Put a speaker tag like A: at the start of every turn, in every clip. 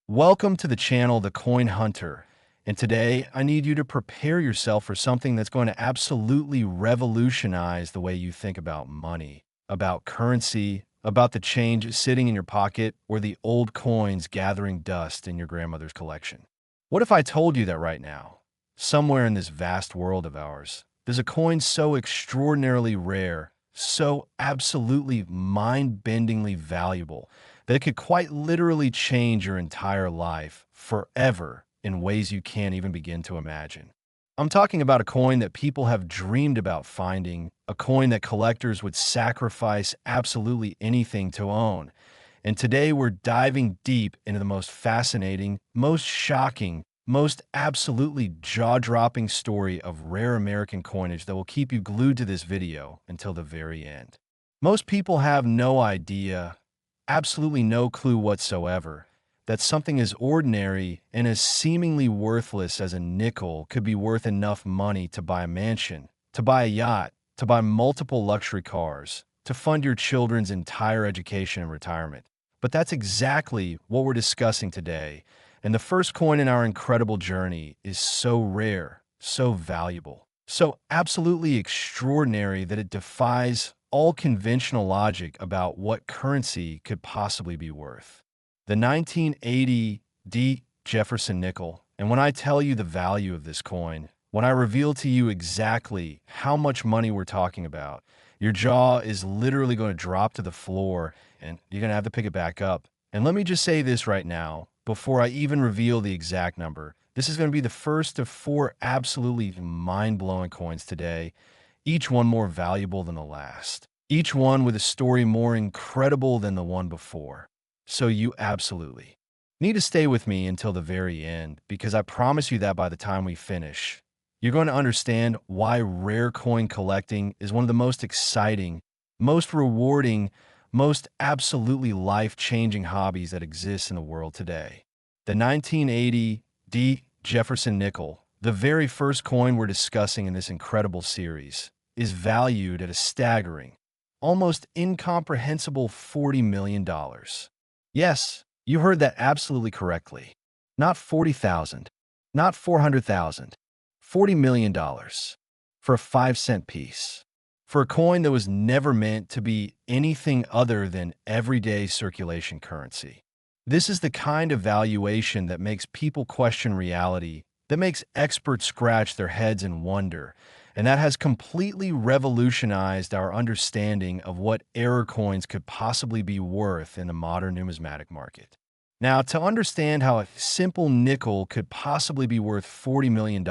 A: Welcome to the channel, The Coin Hunter. And today, I need you to prepare yourself for something that's going to absolutely revolutionize the way you think about money, about currency, about the change sitting in your pocket, or the old coins gathering dust in your grandmother's collection. What if I told you that right now, somewhere in this vast world of ours, there's a coin so extraordinarily rare, so absolutely mind-bendingly valuable, that could quite literally change your entire life forever in ways you can't even begin to imagine. I'm talking about a coin that people have dreamed about finding, a coin that collectors would sacrifice absolutely anything to own. And today we're diving deep into the most fascinating, most shocking, most absolutely jaw-dropping story of rare American coinage that will keep you glued to this video until the very end. Most people have no idea, absolutely no clue whatsoever, that something as ordinary and as seemingly worthless as a nickel could be worth enough money to buy a mansion, to buy a yacht, to buy multiple luxury cars, to fund your children's entire education and retirement. But that's exactly what we're discussing today, and the first coin in our incredible journey is so rare, so valuable, so absolutely extraordinary that it defies all conventional logic about what currency could possibly be worth. The 1980 D. Jefferson nickel. And when I tell you the value of this coin, when I reveal to you exactly how much money we're talking about, your jaw is literally going to drop to the floor and you're going to have to pick it back up. And let me just say this right now, before I even reveal the exact number. This is going to be the first of 4 absolutely mind-blowing coins today, each one more valuable than the last, each one with a story more incredible than the one before. So you absolutely need to stay with me until the very end, because I promise you that by the time we finish, you're going to understand why rare coin collecting is one of the most exciting, most rewarding, most absolutely life-changing hobbies that exists in the world today. The 1980 D. Jefferson nickel, the very first coin we're discussing in this incredible series, is valued at a staggering, almost incomprehensible $40 million. Yes, you heard that absolutely correctly. Not 40,000, not 400,000, $40 million for a 5-cent piece. For a coin that was never meant to be anything other than everyday circulation currency. This is the kind of valuation that makes people question reality, that makes experts scratch their heads in wonder, and that has completely revolutionized our understanding of what error coins could possibly be worth in the modern numismatic market. Now, to understand how a simple nickel could possibly be worth $40 million,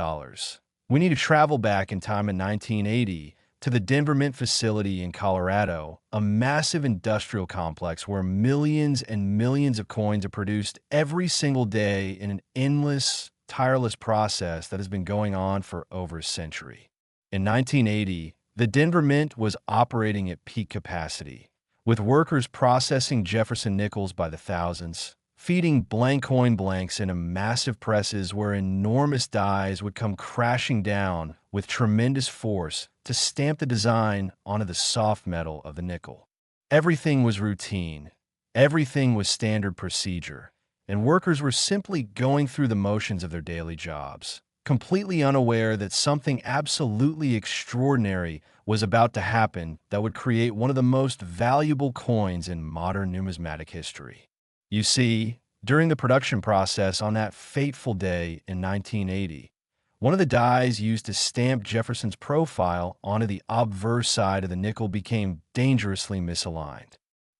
A: we need to travel back in time in 1980 to the Denver Mint facility in Colorado, a massive industrial complex where millions and millions of coins are produced every single day in an endless, tireless process that has been going on for over a century. In 1980, the Denver Mint was operating at peak capacity, with workers processing Jefferson nickels by the thousands, feeding blank coin blanks into massive presses where enormous dies would come crashing down with tremendous force to stamp the design onto the soft metal of the nickel. Everything was routine, everything was standard procedure, and workers were simply going through the motions of their daily jobs, completely unaware that something absolutely extraordinary was about to happen that would create one of the most valuable coins in modern numismatic history. You see, during the production process on that fateful day in 1980, one of the dies used to stamp Jefferson's profile onto the obverse side of the nickel became dangerously misaligned.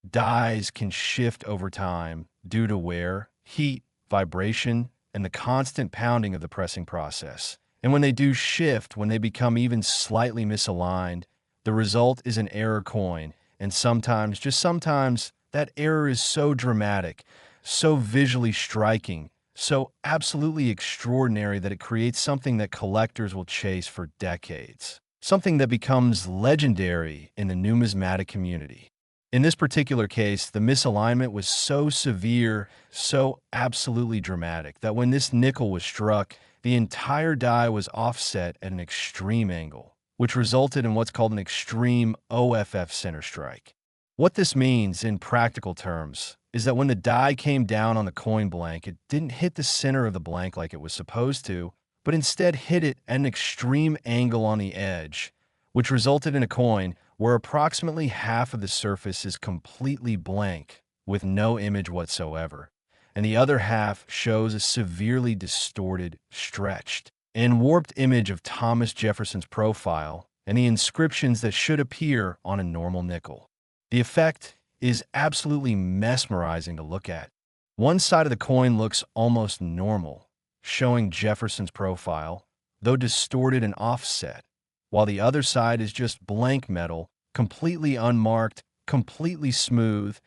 A: Dies can shift over time due to wear, heat, vibration, and the constant pounding of the pressing process. And when they do shift, when they become even slightly misaligned, the result is an error coin, and sometimes, just sometimes, that error is so dramatic, so visually striking, so absolutely extraordinary that it creates something that collectors will chase for decades. Something that becomes legendary in the numismatic community. In this particular case, the misalignment was so severe, so absolutely dramatic, that when this nickel was struck, the entire die was offset at an extreme angle, which resulted in what's called an extreme OFF center strike. What this means in practical terms is that when the die came down on the coin blank, it didn't hit the center of the blank like it was supposed to, but instead hit it at an extreme angle on the edge, which resulted in a coin where approximately half of the surface is completely blank with no image whatsoever, and the other half shows a severely distorted, stretched, and warped image of Thomas Jefferson's profile and the inscriptions that should appear on a normal nickel. The effect is absolutely mesmerizing to look at. One side of the coin looks almost normal, showing Jefferson's profile, though distorted and offset, while the other side is just blank metal, completely unmarked, completely smooth,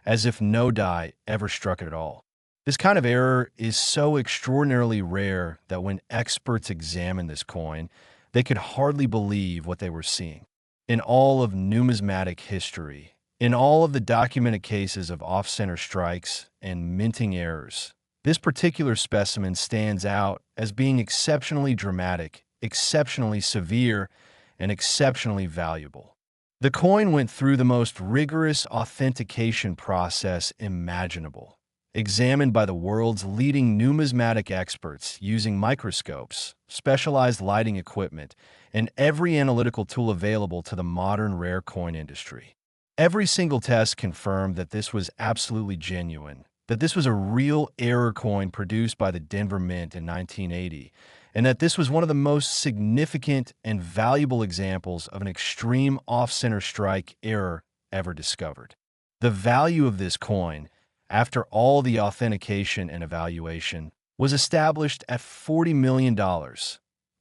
A: as if no die ever struck it at all. This kind of error is so extraordinarily rare that when experts examined this coin, they could hardly believe what they were seeing. In all of numismatic history, in all of the documented cases of off-center strikes and minting errors, this particular specimen stands out as being exceptionally dramatic, exceptionally severe, and exceptionally valuable. The coin went through the most rigorous authentication process imaginable, examined by the world's leading numismatic experts using microscopes, specialized lighting equipment, and every analytical tool available to the modern rare coin industry. Every single test confirmed that this was absolutely genuine, that this was a real error coin produced by the Denver Mint in 1980, and that this was one of the most significant and valuable examples of an extreme off-center strike error ever discovered. The value of this coin, after all the authentication and evaluation, was established at $40 million,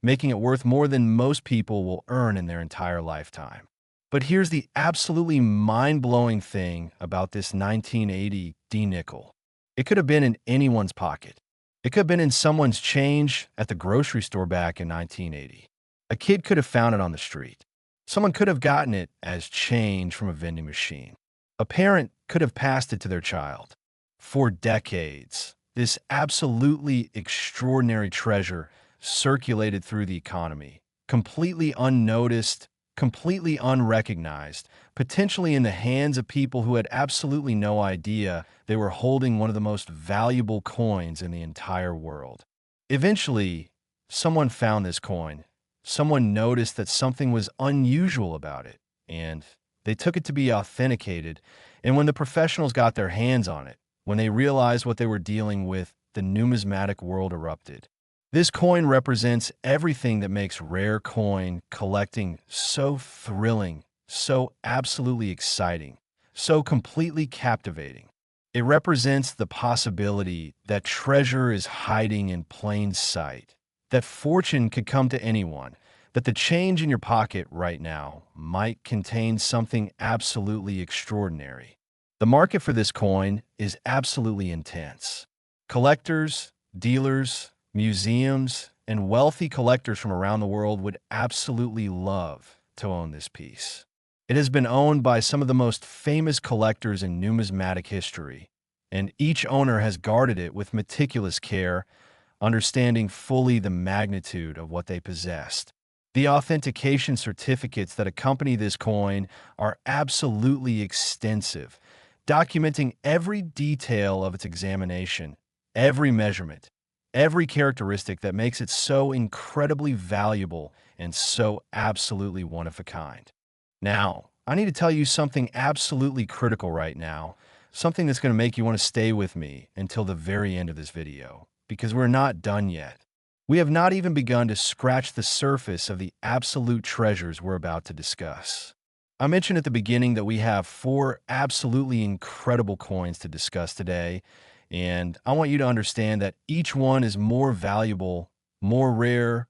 A: making it worth more than most people will earn in their entire lifetime. But here's the absolutely mind-blowing thing about this 1980 D-nickel. It could have been in anyone's pocket. It could have been in someone's change at the grocery store back in 1980. A kid could have found it on the street. Someone could have gotten it as change from a vending machine. A parent could have passed it to their child. For decades, this absolutely extraordinary treasure circulated through the economy, completely unnoticed, completely unrecognized, potentially in the hands of people who had absolutely no idea they were holding one of the most valuable coins in the entire world. Eventually, someone found this coin. Someone noticed that something was unusual about it, and they took it to be authenticated. And when the professionals got their hands on it, when they realized what they were dealing with, the numismatic world erupted. This coin represents everything that makes rare coin collecting so thrilling, so absolutely exciting, so completely captivating. It represents the possibility that treasure is hiding in plain sight, that fortune could come to anyone, that the change in your pocket right now might contain something absolutely extraordinary. The market for this coin is absolutely intense. Collectors, dealers, museums, and wealthy collectors from around the world would absolutely love to own this piece. It has been owned by some of the most famous collectors in numismatic history, and each owner has guarded it with meticulous care, understanding fully the magnitude of what they possessed. The authentication certificates that accompany this coin are absolutely extensive, documenting every detail of its examination, every measurement, every characteristic that makes it so incredibly valuable and so absolutely one of a kind. Now, I need to tell you something absolutely critical right now, something that's going to make you want to stay with me until the very end of this video, because we're not done yet. We have not even begun to scratch the surface of the absolute treasures we're about to discuss. I mentioned at the beginning that we have 4 absolutely incredible coins to discuss today, and I want you to understand that each one is more valuable, more rare,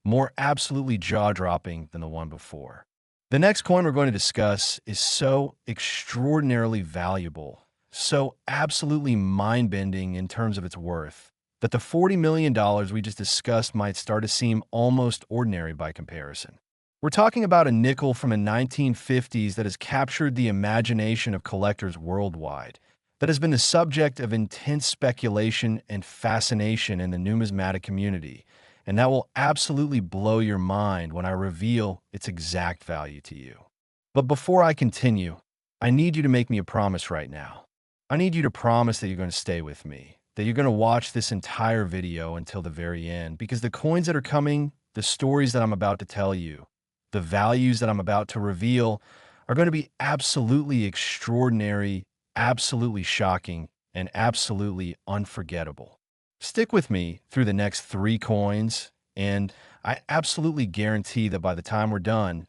A: more absolutely jaw-dropping than the one before. The next coin we're going to discuss is so extraordinarily valuable, so absolutely mind-bending in terms of its worth, that the $40 million we just discussed might start to seem almost ordinary by comparison. We're talking about a nickel from the 1950s that has captured the imagination of collectors worldwide, that has been the subject of intense speculation and fascination in the numismatic community, and that will absolutely blow your mind when I reveal its exact value to you. But before I continue, I need you to make me a promise right now. I need you to promise that you're going to stay with me, that you're going to watch this entire video until the very end, because the coins that are coming, the stories that I'm about to tell you, the values that I'm about to reveal are going to be absolutely extraordinary, absolutely shocking, and absolutely unforgettable. Stick with me through the next three coins, and I absolutely guarantee that by the time we're done,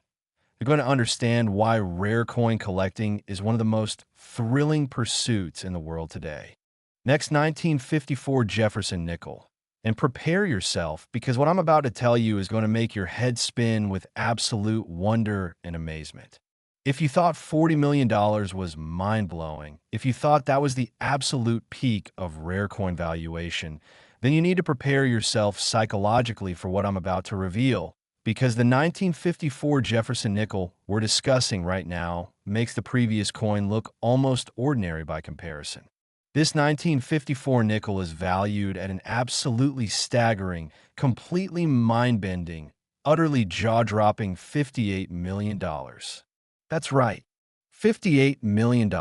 A: you're going to understand why rare coin collecting is one of the most thrilling pursuits in the world today. Next, 1954 Jefferson Nickel. And prepare yourself, because what I'm about to tell you is going to make your head spin with absolute wonder and amazement. If you thought $40 million was mind-blowing, if you thought that was the absolute peak of rare coin valuation, then you need to prepare yourself psychologically for what I'm about to reveal, because the 1954 Jefferson nickel we're discussing right now makes the previous coin look almost ordinary by comparison. This 1954 nickel is valued at an absolutely staggering, completely mind-bending, utterly jaw-dropping $58 million. That's right, $58 million.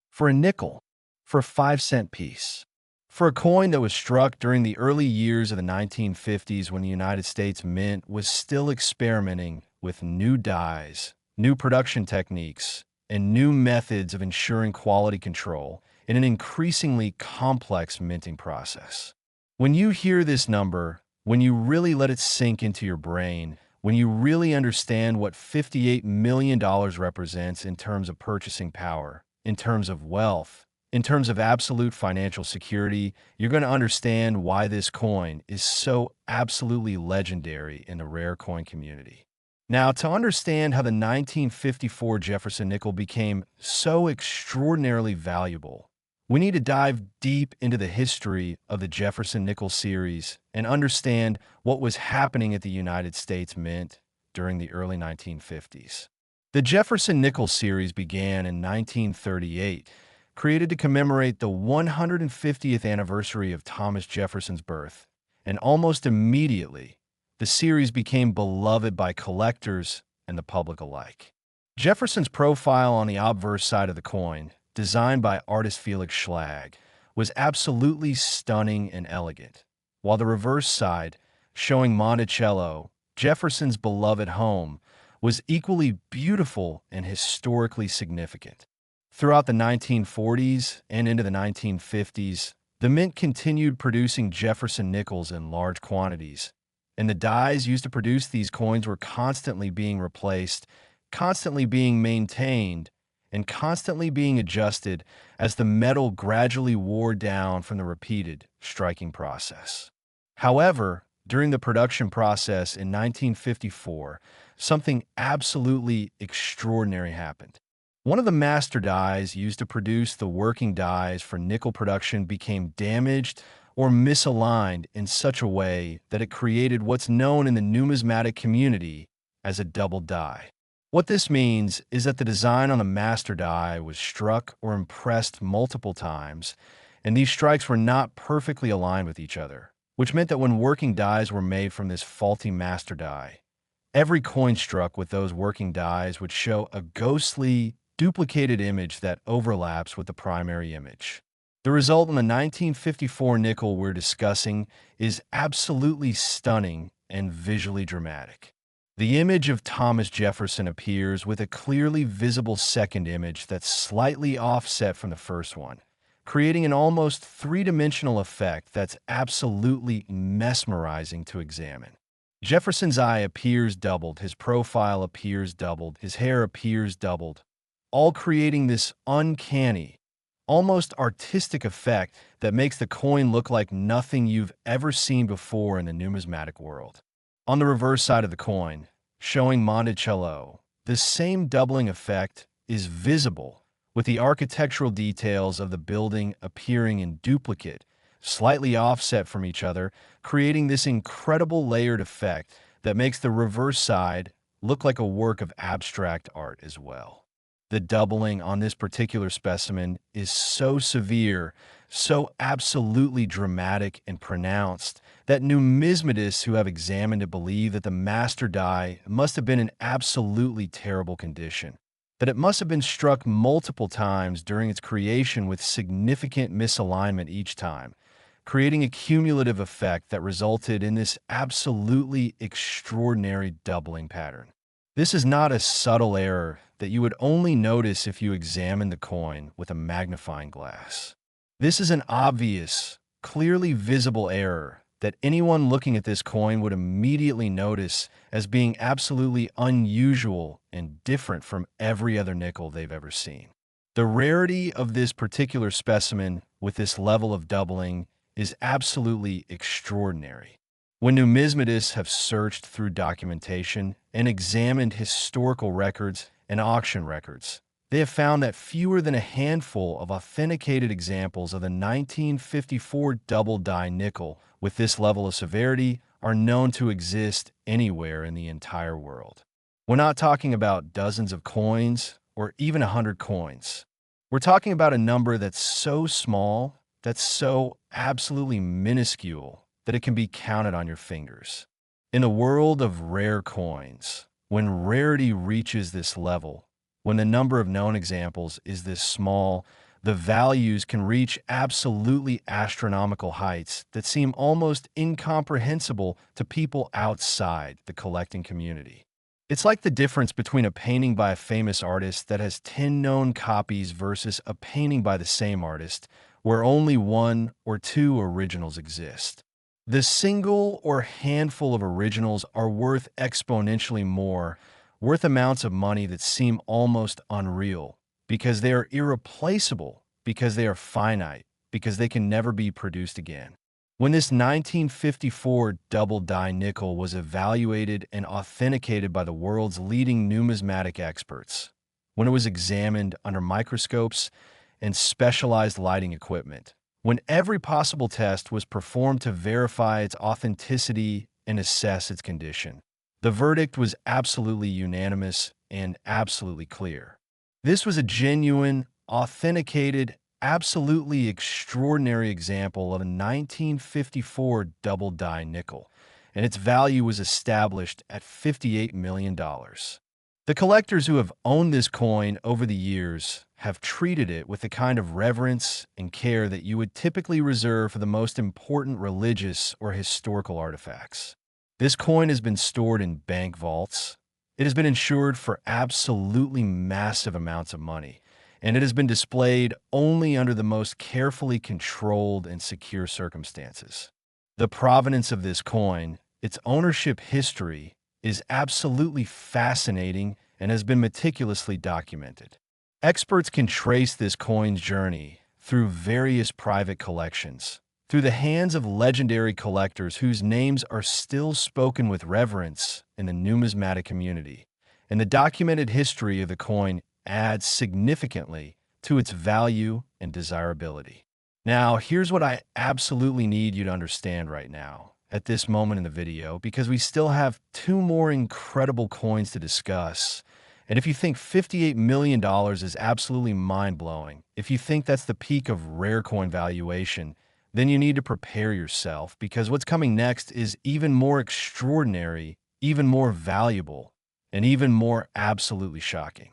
A: For a nickel, for a 5-cent piece. For a coin that was struck during the early years of the 1950s when the United States Mint was still experimenting with new dies, new production techniques, and new methods of ensuring quality control in an increasingly complex minting process. When you hear this number, when you really let it sink into your brain, when you really understand what $58 million represents in terms of purchasing power, in terms of wealth, in terms of absolute financial security, you're going to understand why this coin is so absolutely legendary in the rare coin community. Now, to understand how the 1954 Jefferson nickel became so extraordinarily valuable, we need to dive deep into the history of the Jefferson Nickels series and understand what was happening at the United States Mint during the early 1950s. The Jefferson Nickels series began in 1938, created to commemorate the 150th anniversary of Thomas Jefferson's birth, and almost immediately, the series became beloved by collectors and the public alike. Jefferson's profile on the obverse side of the coin, designed by artist Felix Schlag, was absolutely stunning and elegant, while the reverse side, showing Monticello, Jefferson's beloved home, was equally beautiful and historically significant. Throughout the 1940s and into the 1950s, the Mint continued producing Jefferson nickels in large quantities, and the dies used to produce these coins were constantly being replaced, constantly being maintained, and constantly being adjusted as the metal gradually wore down from the repeated striking process. However, during the production process in 1954, something absolutely extraordinary happened. One of the master dies used to produce the working dies for nickel production became damaged or misaligned in such a way that it created what's known in the numismatic community as a double die. What this means is that the design on the master die was struck or impressed multiple times, and these strikes were not perfectly aligned with each other, which meant that when working dies were made from this faulty master die, every coin struck with those working dies would show a ghostly, duplicated image that overlaps with the primary image. The result in the 1954 nickel we're discussing is absolutely stunning and visually dramatic. The image of Thomas Jefferson appears with a clearly visible second image that's slightly offset from the first one, creating an almost three-dimensional effect that's absolutely mesmerizing to examine. Jefferson's eye appears doubled, his profile appears doubled, his hair appears doubled, all creating this uncanny, almost artistic effect that makes the coin look like nothing you've ever seen before in the numismatic world. On the reverse side of the coin, showing Monticello, the same doubling effect is visible, with the architectural details of the building appearing in duplicate, slightly offset from each other, creating this incredible layered effect that makes the reverse side look like a work of abstract art as well. The doubling on this particular specimen is so severe, so absolutely dramatic and pronounced, that numismatists who have examined it believe that the master die must have been in absolutely terrible condition. that it must have been struck multiple times during its creation with significant misalignment each time, creating a cumulative effect that resulted in this absolutely extraordinary doubling pattern. This is not a subtle error that you would only notice if you examine the coin with a magnifying glass. This is an obvious, clearly visible error that anyone looking at this coin would immediately notice as being absolutely unusual and different from every other nickel they've ever seen. The rarity of this particular specimen with this level of doubling is absolutely extraordinary. When numismatists have searched through documentation and examined historical records and auction records, they have found that fewer than a handful of authenticated examples of the 1954 double-die nickel with this level of severity are known to exist anywhere in the entire world. We're not talking about dozens of coins or even 100 coins. We're talking about a number that's so small, that's so absolutely minuscule, that it can be counted on your fingers. In the world of rare coins, when rarity reaches this level, when the number of known examples is this small, the values can reach absolutely astronomical heights that seem almost incomprehensible to people outside the collecting community. It's like the difference between a painting by a famous artist that has 10 known copies versus a painting by the same artist where only 1 or 2 originals exist. The single or handful of originals are worth exponentially more, worth amounts of money that seem almost unreal, because they are irreplaceable, because they are finite, because they can never be produced again. When this 1954 double-die nickel was evaluated and authenticated by the world's leading numismatic experts, when it was examined under microscopes and specialized lighting equipment, when every possible test was performed to verify its authenticity and assess its condition, the verdict was absolutely unanimous and absolutely clear. This was a genuine, authenticated, absolutely extraordinary example of a 1954 double-die nickel, and its value was established at $58 million. The collectors who have owned this coin over the years have treated it with the kind of reverence and care that you would typically reserve for the most important religious or historical artifacts. This coin has been stored in bank vaults. It has been insured for absolutely massive amounts of money, and it has been displayed only under the most carefully controlled and secure circumstances. The provenance of this coin, its ownership history, is absolutely fascinating and has been meticulously documented. Experts can trace this coin's journey through various private collections, through the hands of legendary collectors whose names are still spoken with reverence in the numismatic community, and the documented history of the coin adds significantly to its value and desirability. Now, here's what I absolutely need you to understand right now, at this moment in the video, because we still have 2 more incredible coins to discuss. And if you think $58 million is absolutely mind-blowing, if you think that's the peak of rare coin valuation, then you need to prepare yourself, because what's coming next is even more extraordinary, even more valuable, and even more absolutely shocking.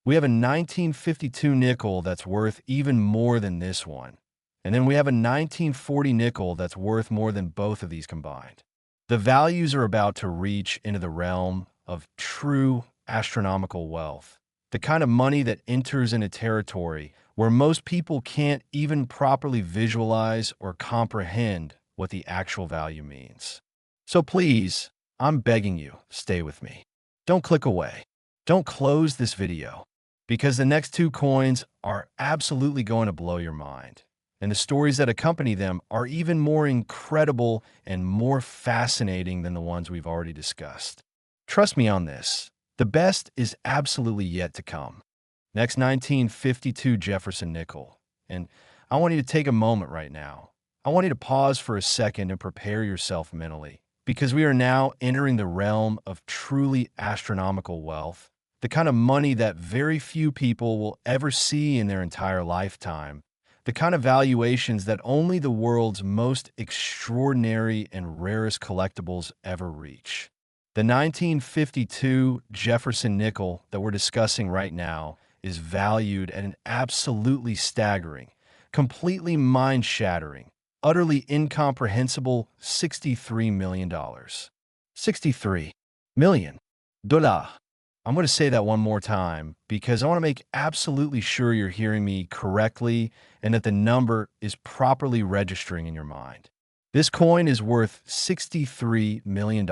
A: We have a 1952 nickel that's worth even more than this one. And then we have a 1940 nickel that's worth more than both of these combined. The values are about to reach into the realm of true astronomical wealth, the kind of money that enters into territory where most people can't even properly visualize or comprehend what the actual value means. So please, I'm begging you, stay with me. Don't click away. Don't close this video, because the next 2 coins are absolutely going to blow your mind. And the stories that accompany them are even more incredible and more fascinating than the ones we've already discussed. Trust me on this. The best is absolutely yet to come. Next, 1952 Jefferson nickel. And I want you to take a moment right now. I want you to pause for a second and prepare yourself mentally, because we are now entering the realm of truly astronomical wealth, the kind of money that very few people will ever see in their entire lifetime, the kind of valuations that only the world's most extraordinary and rarest collectibles ever reach. The 1952 Jefferson nickel that we're discussing right now is valued at an absolutely staggering, completely mind-shattering, utterly incomprehensible $63 million. $63 million. Dollar. I'm going to say that one more time because I want to make absolutely sure you're hearing me correctly and that the number is properly registering in your mind. This coin is worth $63 million.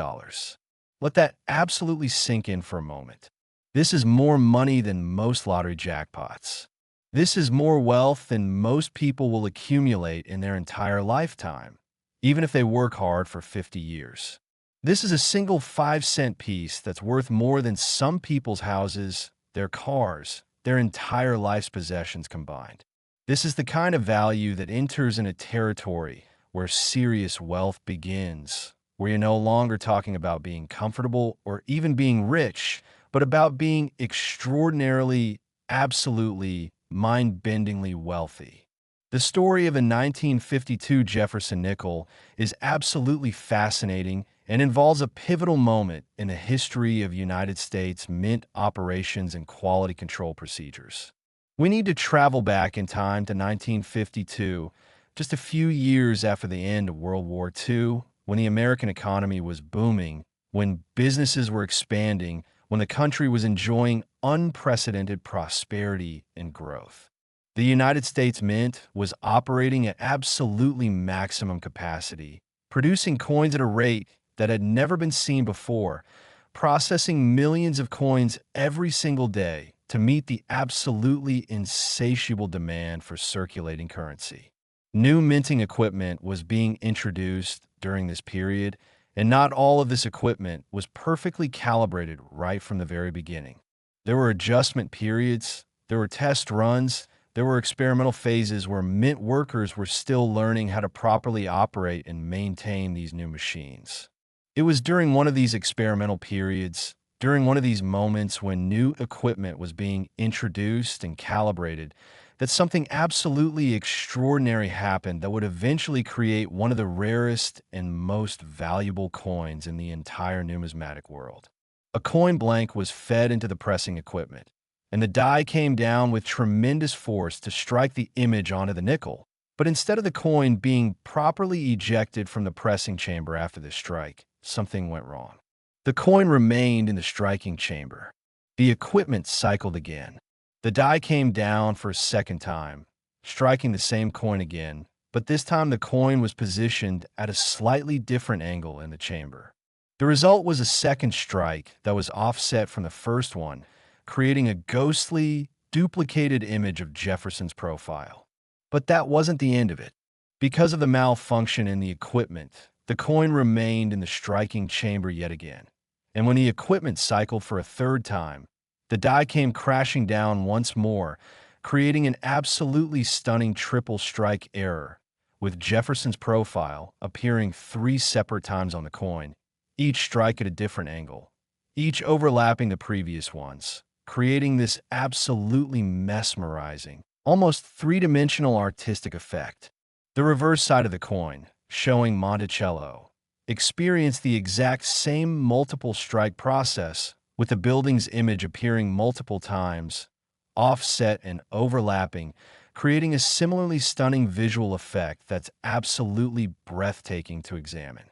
A: Let that absolutely sink in for a moment. This is more money than most lottery jackpots. This is more wealth than most people will accumulate in their entire lifetime, even if they work hard for 50 years. This is a single 5-cent piece that's worth more than some people's houses, their cars, their entire life's possessions combined. This is the kind of value that enters in a territory where serious wealth begins, where you're no longer talking about being comfortable or even being rich, but about being extraordinarily, absolutely, mind-bendingly wealthy. The story of a 1952 Jefferson nickel is absolutely fascinating and involves a pivotal moment in the history of United States mint operations and quality control procedures. We need to travel back in time to 1952, just a few years after the end of World War II, when the American economy was booming, when businesses were expanding, when the country was enjoying unprecedented prosperity and growth. The United States Mint was operating at absolutely maximum capacity, producing coins at a rate that had never been seen before, processing millions of coins every single day to meet the absolutely insatiable demand for circulating currency. New minting equipment was being introduced during this period, and not all of this equipment was perfectly calibrated right from the very beginning. There were adjustment periods, there were test runs, there were experimental phases where mint workers were still learning how to properly operate and maintain these new machines. It was during one of these experimental periods, during one of these moments when new equipment was being introduced and calibrated, that something absolutely extraordinary happened that would eventually create one of the rarest and most valuable coins in the entire numismatic world. A coin blank was fed into the pressing equipment, and the die came down with tremendous force to strike the image onto the nickel. But instead of the coin being properly ejected from the pressing chamber after the strike, something went wrong. The coin remained in the striking chamber. The equipment cycled again. The die came down for a second time, striking the same coin again, but this time the coin was positioned at a slightly different angle in the chamber. The result was a second strike that was offset from the first one, creating a ghostly, duplicated image of Jefferson's profile. But that wasn't the end of it. Because of the malfunction in the equipment, the coin remained in the striking chamber yet again. And when the equipment cycled for a third time, the die came crashing down once more, creating an absolutely stunning triple strike error, with Jefferson's profile appearing 3 separate times on the coin, each strike at a different angle, each overlapping the previous ones, creating this absolutely mesmerizing, almost 3-dimensional artistic effect. The reverse side of the coin, showing Monticello, experienced the exact same multiple strike process, with the building's image appearing multiple times, offset and overlapping, creating a similarly stunning visual effect that's absolutely breathtaking to examine.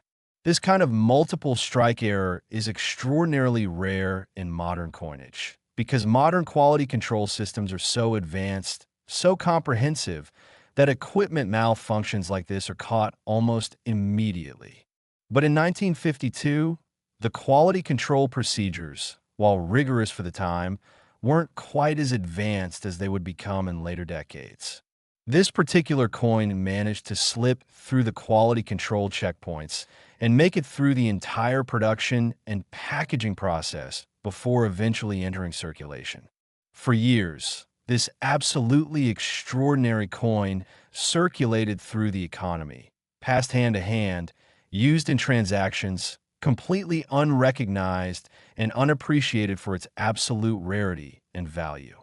A: This kind of multiple strike error is extraordinarily rare in modern coinage, because modern quality control systems are so advanced, so comprehensive, that equipment malfunctions like this are caught almost immediately. But in 1952, the quality control procedures, while rigorous for the time, weren't quite as advanced as they would become in later decades. This particular coin managed to slip through the quality control checkpoints and make it through the entire production and packaging process before eventually entering circulation. For years, this absolutely extraordinary coin circulated through the economy, passed hand to hand, used in transactions, completely unrecognized and unappreciated for its absolute rarity and value.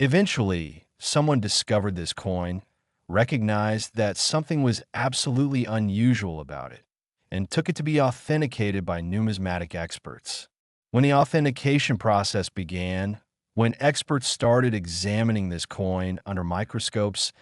A: Eventually, someone discovered this coin, recognized that something was absolutely unusual about it, and took it to be authenticated by numismatic experts. When the authentication process began, when experts started examining this coin under microscopes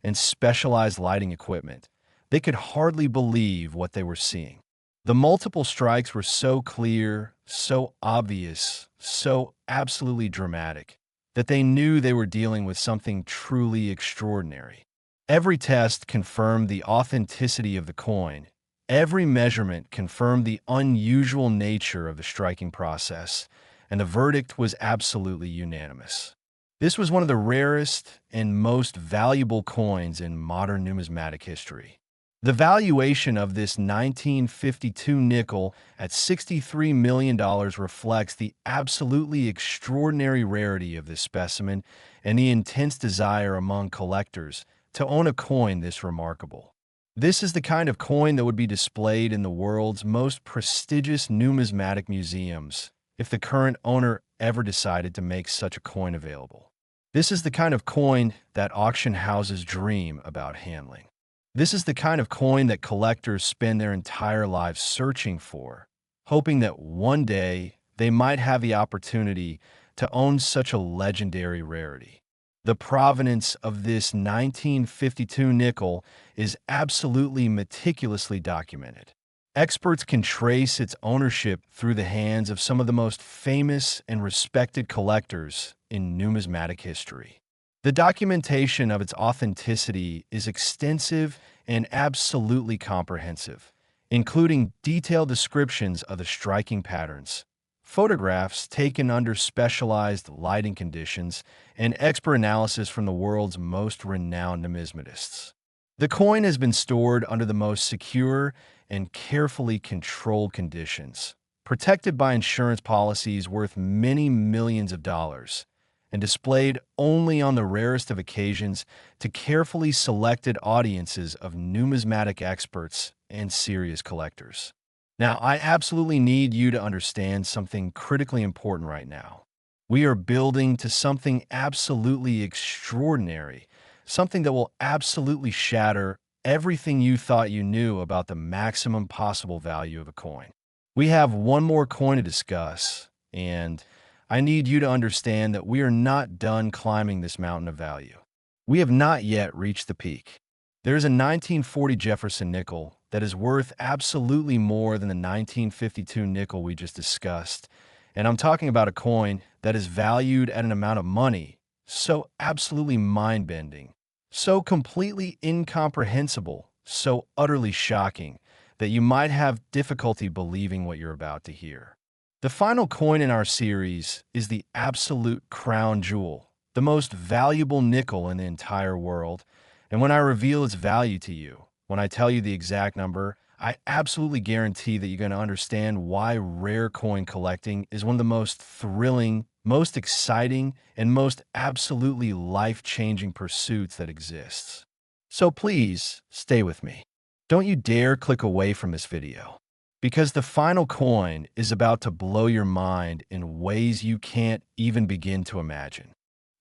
A: and specialized lighting equipment, they could hardly believe what they were seeing. The multiple strikes were so clear, so obvious, so absolutely dramatic, that they knew they were dealing with something truly extraordinary. Every test confirmed the authenticity of the coin. Every measurement confirmed the unusual nature of the striking process, and the verdict was absolutely unanimous. This was one of the rarest and most valuable coins in modern numismatic history. The valuation of this 1952 nickel at $63 million reflects the absolutely extraordinary rarity of this specimen and the intense desire among collectors to own a coin this remarkable. This is the kind of coin that would be displayed in the world's most prestigious numismatic museums if the current owner ever decided to make such a coin available. This is the kind of coin that auction houses dream about handling. This is the kind of coin that collectors spend their entire lives searching for, hoping that one day they might have the opportunity to own such a legendary rarity. The provenance of this 1952 nickel is absolutely meticulously documented. Experts can trace its ownership through the hands of some of the most famous and respected collectors in numismatic history. The documentation of its authenticity is extensive and absolutely comprehensive, including detailed descriptions of the striking patterns, photographs taken under specialized lighting conditions, and expert analysis from the world's most renowned numismatists. The coin has been stored under the most secure and carefully controlled conditions, protected by insurance policies worth many millions of dollars, and displayed only on the rarest of occasions to carefully selected audiences of numismatic experts and serious collectors. Now, I absolutely need you to understand something critically important right now. We are building to something absolutely extraordinary, something that will absolutely shatter everything you thought you knew about the maximum possible value of a coin. We have one more coin to discuss, and I need you to understand that we are not done climbing this mountain of value. We have not yet reached the peak. There's a 1940 Jefferson nickel that is worth absolutely more than the 1952 nickel we just discussed, and I'm talking about a coin that is valued at an amount of money so absolutely mind-bending, so completely incomprehensible, so utterly shocking, that you might have difficulty believing what you're about to hear. The final coin in our series is the absolute crown jewel, the most valuable nickel in the entire world. And when I reveal its value to you, when I tell you the exact number, I absolutely guarantee that you're going to understand why rare coin collecting is one of the most thrilling, most exciting, and most absolutely life-changing pursuits that exists. So please, stay with me. Don't you dare click away from this video, because the final coin is about to blow your mind in ways you can't even begin to imagine.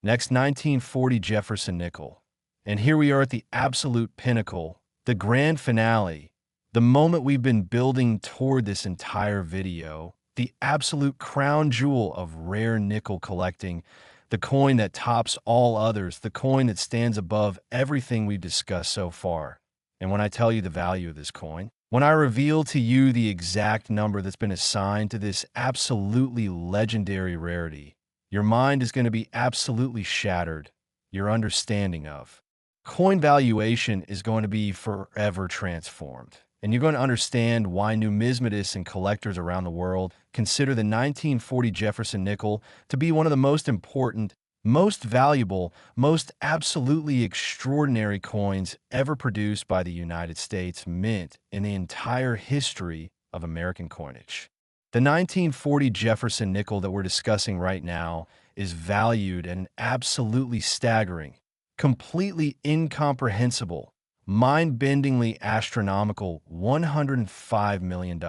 A: Next, 1940 Jefferson nickel. And here we are at the absolute pinnacle, the grand finale, the moment we've been building toward this entire video, the absolute crown jewel of rare nickel collecting, the coin that tops all others, the coin that stands above everything we've discussed so far. And when I tell you the value of this coin, when I reveal to you the exact number that's been assigned to this absolutely legendary rarity, your mind is going to be absolutely shattered. Your understanding of coin valuation is going to be forever transformed. And you're going to understand why numismatists and collectors around the world consider the 1940 Jefferson nickel to be one of the most important, most valuable, most absolutely extraordinary coins ever produced by the United States Mint in the entire history of American coinage. The 1940 Jefferson nickel that we're discussing right now is valued at an absolutely staggering, completely incomprehensible, mind-bendingly astronomical $105 million.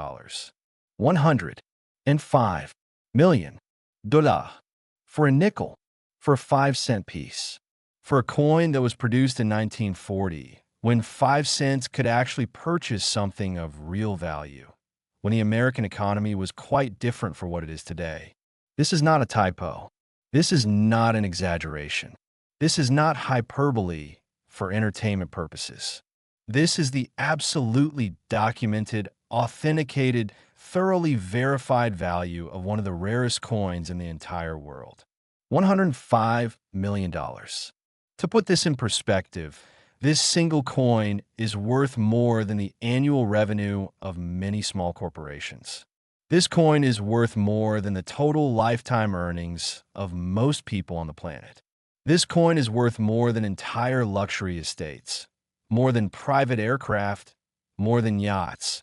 A: $105 million for a nickel, for a 5-cent piece, for a coin that was produced in 1940, when 5 cents could actually purchase something of real value, when the American economy was quite different for what it is today. This is not a typo. This is not an exaggeration. This is not hyperbole for entertainment purposes. This is the absolutely documented, authenticated, thoroughly verified value of one of the rarest coins in the entire world. $105 million. To put this in perspective, this single coin is worth more than the annual revenue of many small corporations. This coin is worth more than the total lifetime earnings of most people on the planet. This coin is worth more than entire luxury estates, more than private aircraft, more than yachts,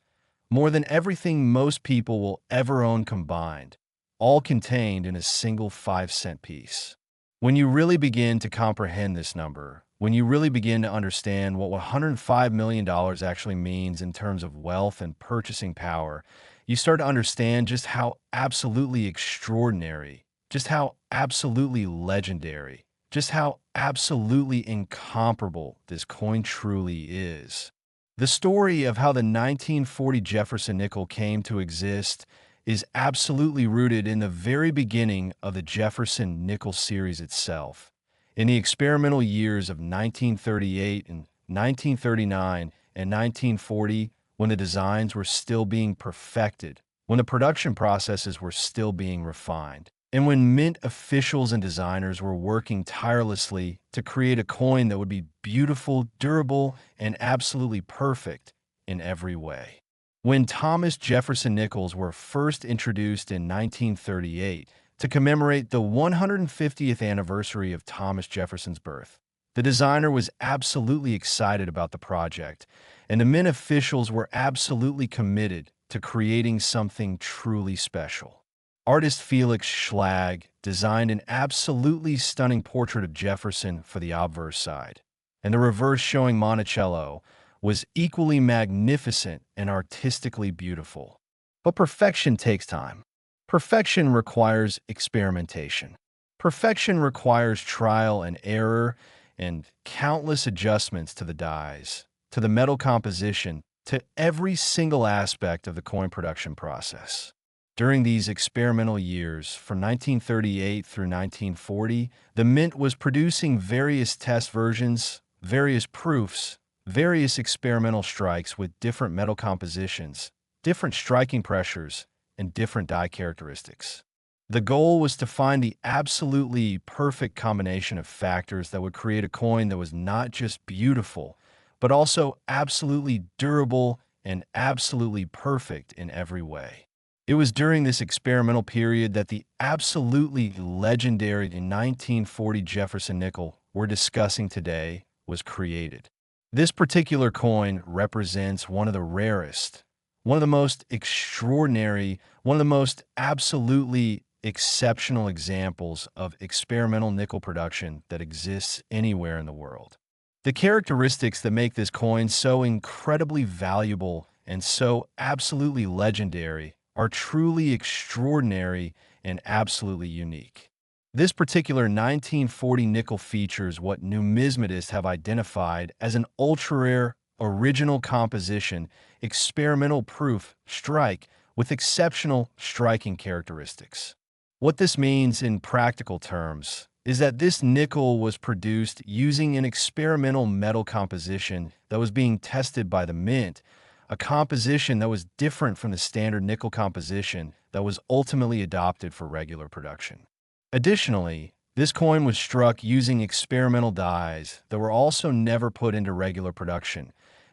A: more than everything most people will ever own combined, all contained in a single 5-cent piece. When you really begin to comprehend this number, when you really begin to understand what $105 million actually means in terms of wealth and purchasing power, you start to understand just how absolutely extraordinary, just how absolutely legendary, just how absolutely incomparable this coin truly is. The story of how the 1940 Jefferson nickel came to exist is absolutely rooted in the very beginning of the Jefferson Nickels series itself. In the experimental years of 1938 and 1939 and 1940, when the designs were still being perfected, when the production processes were still being refined, and when mint officials and designers were working tirelessly to create a coin that would be beautiful, durable, and absolutely perfect in every way. When Thomas Jefferson Nickels were first introduced in 1938 to commemorate the 150th anniversary of Thomas Jefferson's birth, the designer was absolutely excited about the project, and the mint officials were absolutely committed to creating something truly special. Artist Felix Schlag designed an absolutely stunning portrait of Jefferson for the obverse side, and the reverse showing Monticello was equally magnificent and artistically beautiful. But perfection takes time. Perfection requires experimentation. Perfection requires trial and error and countless adjustments to the dies, to the metal composition, to every single aspect of the coin production process. During these experimental years, from 1938 through 1940, the mint was producing various test versions, various proofs, various experimental strikes with different metal compositions, different striking pressures, and different die characteristics. The goal was to find the absolutely perfect combination of factors that would create a coin that was not just beautiful, but also absolutely durable and absolutely perfect in every way. It was during this experimental period that the absolutely legendary 1940 Jefferson nickel we're discussing today was created. This particular coin represents one of the rarest, one of the most extraordinary, one of the most absolutely exceptional examples of experimental nickel production that exists anywhere in the world. The characteristics that make this coin so incredibly valuable and so absolutely legendary are truly extraordinary and absolutely unique. This particular 1940 nickel features what numismatists have identified as an ultra-rare, original composition, experimental proof strike with exceptional striking characteristics. What this means in practical terms is that this nickel was produced using an experimental metal composition that was being tested by the mint, a composition that was different from the standard nickel composition that was ultimately adopted for regular production. Additionally, this coin was struck using experimental dies that were also never put into regular production,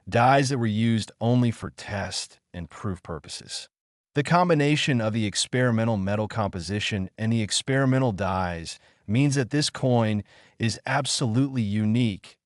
A: dies that were used only for test and proof purposes. The combination of the experimental metal composition and the experimental dies means that this coin is absolutely unique,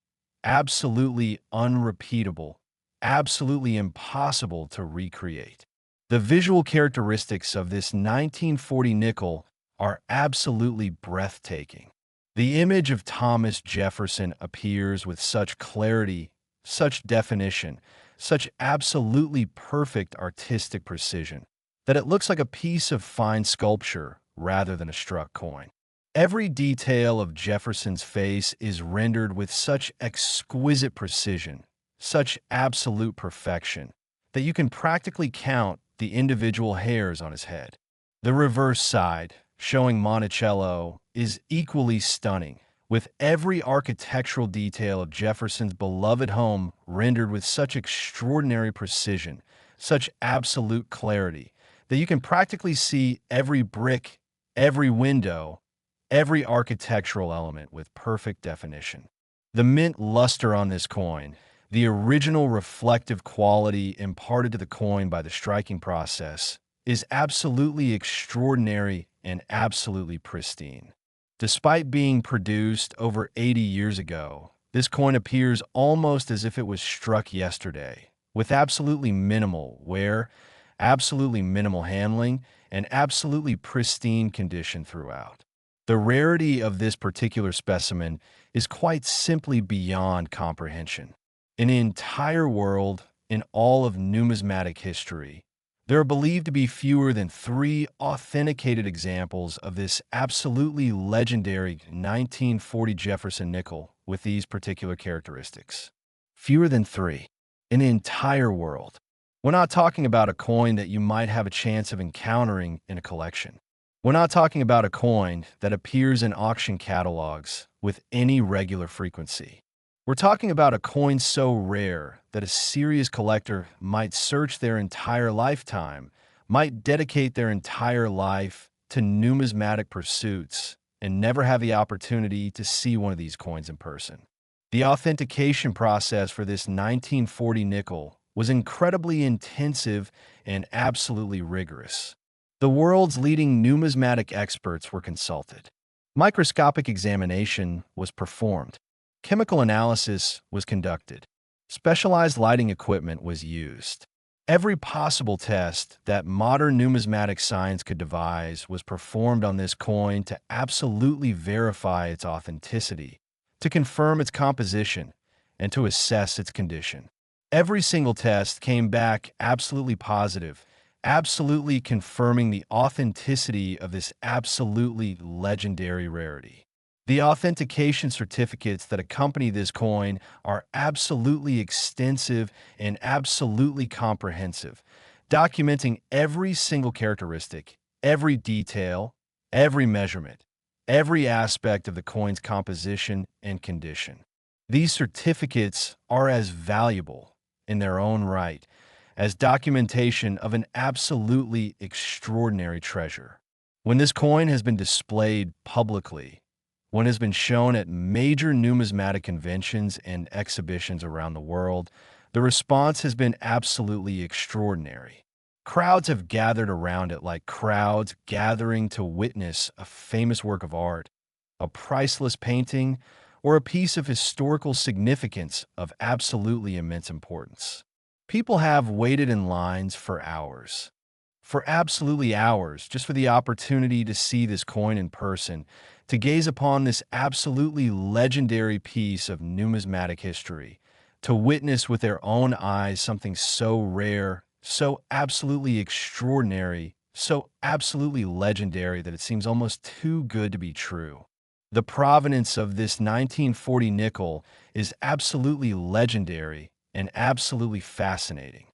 A: absolutely unrepeatable, absolutely impossible to recreate. The visual characteristics of this 1940 nickel are absolutely breathtaking. The image of Thomas Jefferson appears with such clarity, such definition, such absolutely perfect artistic precision, that it looks like a piece of fine sculpture rather than a struck coin. Every detail of Jefferson's face is rendered with such exquisite precision, such absolute perfection, that you can practically count the individual hairs on his head. The reverse side, showing Monticello, is equally stunning, with every architectural detail of Jefferson's beloved home rendered with such extraordinary precision, such absolute clarity, that you can practically see every brick, every window, every architectural element with perfect definition. The mint luster on this coin, the original reflective quality imparted to the coin by the striking process, is absolutely extraordinary and absolutely pristine. Despite being produced over 80 years ago, this coin appears almost as if it was struck yesterday, with absolutely minimal wear, absolutely minimal handling, and absolutely pristine condition throughout. The rarity of this particular specimen is quite simply beyond comprehension. In the entire world, in all of numismatic history, there are believed to be fewer than 3 authenticated examples of this absolutely legendary 1940 Jefferson nickel with these particular characteristics. Fewer than 3 in the entire world. We're not talking about a coin that you might have a chance of encountering in a collection. We're not talking about a coin that appears in auction catalogs with any regular frequency. We're talking about a coin so rare that a serious collector might search their entire lifetime, might dedicate their entire life to numismatic pursuits, and never have the opportunity to see one of these coins in person. The authentication process for this 1940 nickel was incredibly intensive and absolutely rigorous. The world's leading numismatic experts were consulted. Microscopic examination was performed. Chemical analysis was conducted. Specialized lighting equipment was used. Every possible test that modern numismatic science could devise was performed on this coin to absolutely verify its authenticity, to confirm its composition, and to assess its condition. Every single test came back absolutely positive, absolutely confirming the authenticity of this absolutely legendary rarity. The authentication certificates that accompany this coin are absolutely extensive and absolutely comprehensive, documenting every single characteristic, every detail, every measurement, every aspect of the coin's composition and condition. These certificates are as valuable in their own right as documentation of an absolutely extraordinary treasure. When this coin has been displayed publicly, when it has been shown at major numismatic conventions and exhibitions around the world, the response has been absolutely extraordinary. Crowds have gathered around it like crowds gathering to witness a famous work of art, a priceless painting, or a piece of historical significance of absolutely immense importance. People have waited in lines for absolutely hours, just for the opportunity to see this coin in person, to gaze upon this absolutely legendary piece of numismatic history, to witness with their own eyes something so rare, so absolutely extraordinary, so absolutely legendary that it seems almost too good to be true. The provenance of this 1940 nickel is absolutely legendary and absolutely fascinating.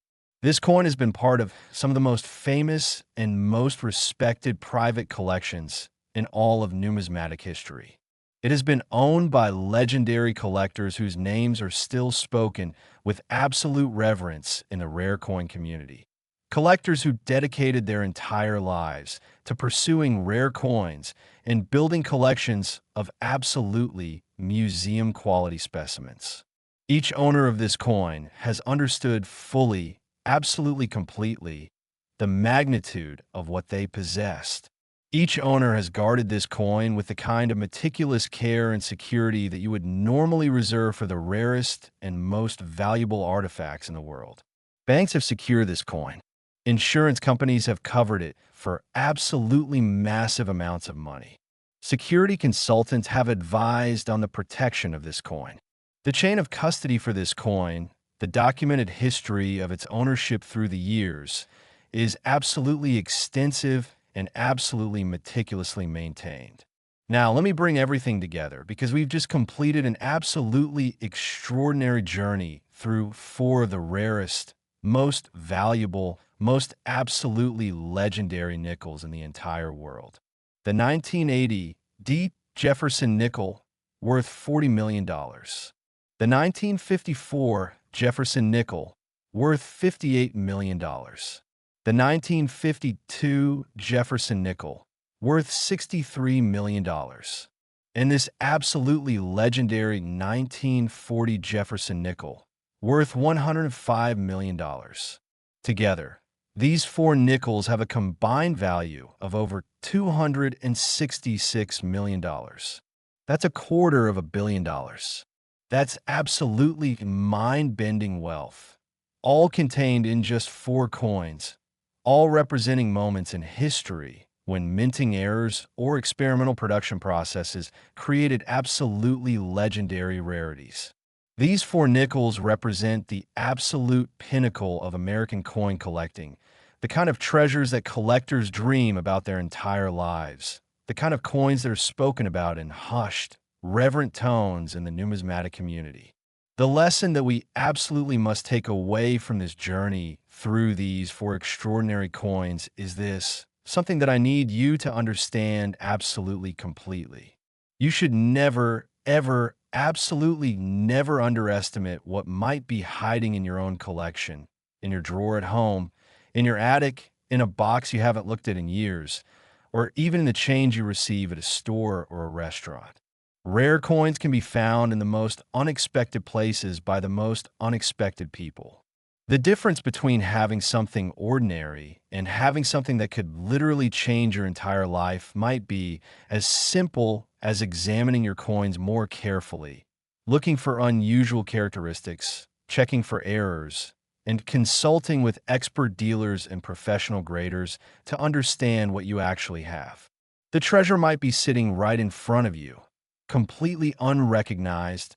A: This coin has been part of some of the most famous and most respected private collections in all of numismatic history. It has been owned by legendary collectors whose names are still spoken with absolute reverence in the rare coin community. Collectors who dedicated their entire lives to pursuing rare coins and building collections of absolutely museum-quality specimens. Each owner of this coin has understood fully, absolutely completely, the magnitude of what they possessed. Each owner has guarded this coin with the kind of meticulous care and security that you would normally reserve for the rarest and most valuable artifacts in the world. Banks have secured this coin. Insurance companies have covered it for absolutely massive amounts of money. Security consultants have advised on the protection of this coin. The chain of custody for this coin, the documented history of its ownership through the years, is absolutely extensive and absolutely meticulously maintained. Now, let me bring everything together because we've just completed an absolutely extraordinary journey through four of the rarest, most valuable, most absolutely legendary nickels in the entire world. The 1980 DJ Jefferson nickel, worth $40 million. The 1954 Jefferson nickel, worth $58 million. The 1952 Jefferson nickel, worth $63 million. And this absolutely legendary 1940 Jefferson nickel, worth $105 million. Together, these four nickels have a combined value of over $266 million. That's $250 million. That's absolutely mind-bending wealth, all contained in just four coins, all representing moments in history when minting errors or experimental production processes created absolutely legendary rarities. These four nickels represent the absolute pinnacle of American coin collecting, the kind of treasures that collectors dream about their entire lives, the kind of coins that are spoken about in hushed, reverent tones in the numismatic community. The lesson that we absolutely must take away from this journey through these four extraordinary coins is this, something that I need you to understand absolutely completely. You should never, ever, absolutely never underestimate what might be hiding in your own collection, in your drawer at home, in your attic, in a box you haven't looked at in years, or even in the change you receive at a store or a restaurant. Rare coins can be found in the most unexpected places by the most unexpected people. The difference between having something ordinary and having something that could literally change your entire life might be as simple as examining your coins more carefully, looking for unusual characteristics, checking for errors, and consulting with expert dealers and professional graders to understand what you actually have. The treasure might be sitting right in front of you, completely unrecognized,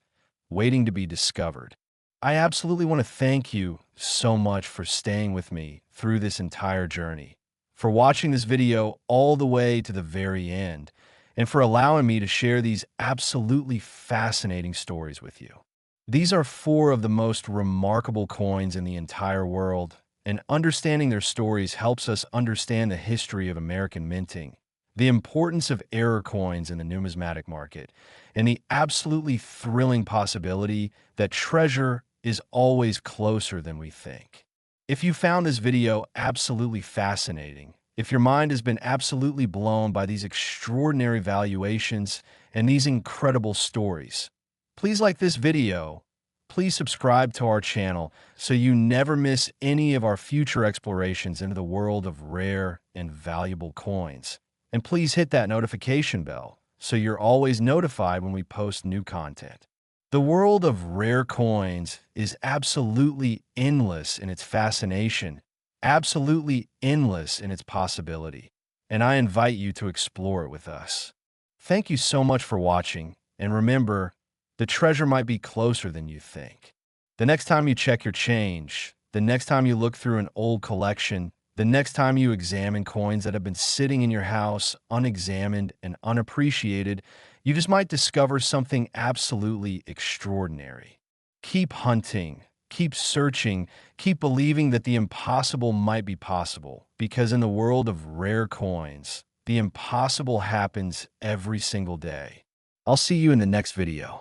A: waiting to be discovered. I absolutely want to thank you so much for staying with me through this entire journey, for watching this video all the way to the very end, and for allowing me to share these absolutely fascinating stories with you. These are four of the most remarkable coins in the entire world, and understanding their stories helps us understand the history of American minting, the importance of error coins in the numismatic market, and the absolutely thrilling possibility that treasure is always closer than we think. If you found this video absolutely fascinating, if your mind has been absolutely blown by these extraordinary valuations and these incredible stories, please like this video. Please subscribe to our channel so you never miss any of our future explorations into the world of rare and valuable coins. And please hit that notification bell so you're always notified when we post new content. The world of rare coins is absolutely endless in its fascination, absolutely endless in its possibility, and I invite you to explore it with us. Thank you so much for watching, and remember, the treasure might be closer than you think. The next time you check your change, the next time you look through an old collection, the next time you examine coins that have been sitting in your house unexamined and unappreciated, you just might discover something absolutely extraordinary. Keep hunting, keep searching, keep believing that the impossible might be possible, because in the world of rare coins, the impossible happens every single day. I'll see you in the next video.